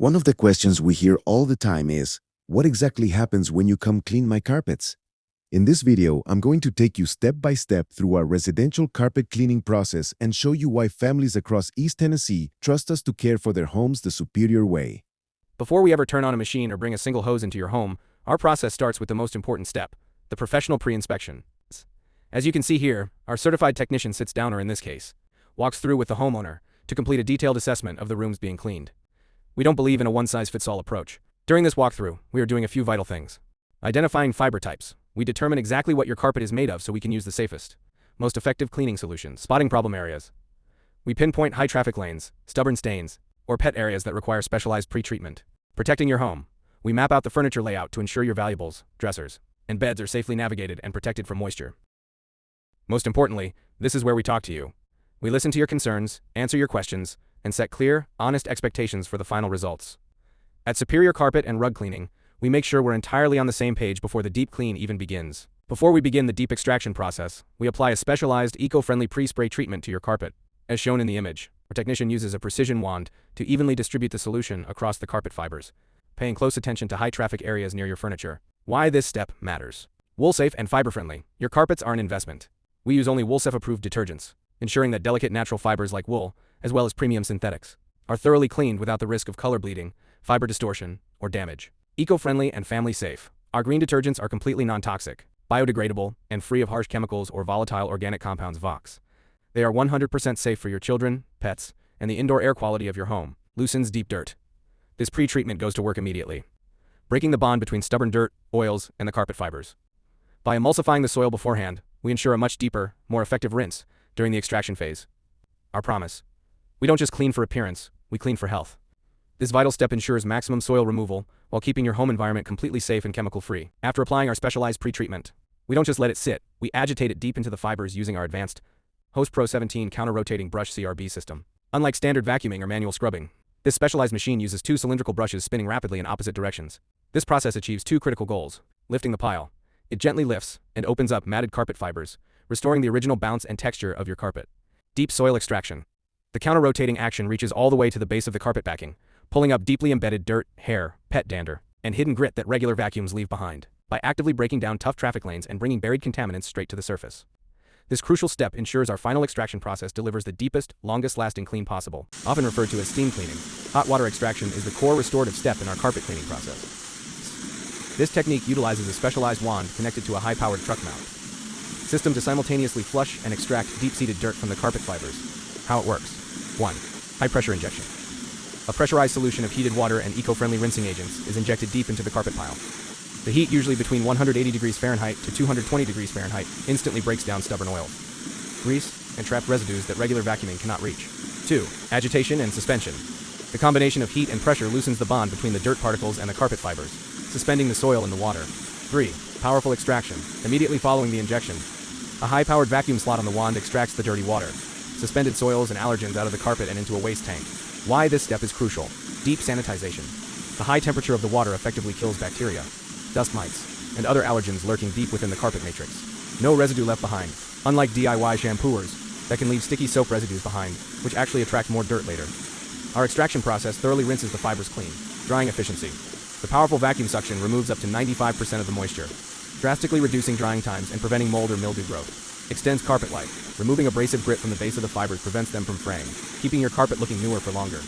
One of the questions we hear all the time is, what exactly happens when you come clean my carpets? In this video, I'm going to take you step by step through our residential carpet cleaning process and show you why families across East Tennessee trust us to care for their homes the superior way. Before we ever turn on a machine or bring a single hose into your home, our process starts with the most important step, the professional pre-inspection. As you can see here, our certified technician sits down, or in this case, walks through with the homeowner to complete a detailed assessment of the rooms being cleaned. We don't believe in a one-size-fits-all approach. During this walkthrough, we are doing a few vital things. Identifying fiber types. We determine exactly what your carpet is made of so we can use the safest, most effective cleaning solutions. Spotting problem areas. We pinpoint high traffic lanes, stubborn stains, or pet areas that require specialized pre-treatment. Protecting your home. We map out the furniture layout to ensure your valuables, dressers, and beds are safely navigated and protected from moisture. Most importantly, this is where we talk to you. We listen to your concerns, answer your questions, and set clear, honest expectations for the final results. At Superior Carpet and Rug Cleaning, we make sure we're entirely on the same page before the deep clean even begins. Before we begin the deep extraction process, we apply a specialized, eco-friendly pre-spray treatment to your carpet. As shown in the image, our technician uses a precision wand to evenly distribute the solution across the carpet fibers, paying close attention to high traffic areas near your furniture. Why this step matters. Wool-safe and fiber-friendly. Your carpets are an investment. We use only Woolsafe-approved detergents, ensuring that delicate natural fibers like wool, as well as premium synthetics, are thoroughly cleaned without the risk of color bleeding, fiber distortion, or damage. Eco-friendly and family-safe. Our green detergents are completely non-toxic, biodegradable, and free of harsh chemicals or volatile organic compounds (VOCs). They are 100% safe for your children, pets, and the indoor air quality of your home. Loosens deep dirt. This pre-treatment goes to work immediately, breaking the bond between stubborn dirt, oils, and the carpet fibers. By emulsifying the soil beforehand, we ensure a much deeper, more effective rinse during the extraction phase. Our promise. We don't just clean for appearance, we clean for health. This vital step ensures maximum soil removal while keeping your home environment completely safe and chemical-free. After applying our specialized pre-treatment, we don't just let it sit, we agitate it deep into the fibers using our advanced Host Pro 17 counter-rotating brush CRB system. Unlike standard vacuuming or manual scrubbing, this specialized machine uses two cylindrical brushes spinning rapidly in opposite directions. This process achieves two critical goals: lifting the pile. It gently lifts and opens up matted carpet fibers, restoring the original bounce and texture of your carpet. Deep soil extraction. The counter-rotating action reaches all the way to the base of the carpet backing, pulling up deeply embedded dirt, hair, pet dander, and hidden grit that regular vacuums leave behind, by actively breaking down tough traffic lanes and bringing buried contaminants straight to the surface. This crucial step ensures our final extraction process delivers the deepest, longest-lasting clean possible. Often referred to as steam cleaning, hot water extraction is the core restorative step in our carpet cleaning process. This technique utilizes a specialized wand connected to a high-powered truck mount system to simultaneously flush and extract deep-seated dirt from the carpet fibers. How it works. 1. High-pressure injection. A pressurized solution of heated water and eco-friendly rinsing agents is injected deep into the carpet pile. The heat, usually between 180 degrees Fahrenheit to 220 degrees Fahrenheit, instantly breaks down stubborn oils, grease, and trapped residues that regular vacuuming cannot reach. 2. Agitation and suspension. The combination of heat and pressure loosens the bond between the dirt particles and the carpet fibers, suspending the soil in the water. 3. Powerful extraction. Immediately following the injection, a high-powered vacuum slot on the wand extracts the dirty water, suspended soils and allergens out of the carpet and into a waste tank. Why this step is crucial. Deep sanitization. The high temperature of the water effectively kills bacteria, dust mites, and other allergens lurking deep within the carpet matrix. No residue left behind, unlike DIY shampooers that can leave sticky soap residues behind, which actually attract more dirt later. Our extraction process thoroughly rinses the fibers clean. Drying efficiency. The powerful vacuum suction removes up to 95% of the moisture, drastically reducing drying times and preventing mold or mildew growth. Extends carpet life. Removing abrasive grit from the base of the fibers prevents them from fraying, keeping your carpet looking newer for longer.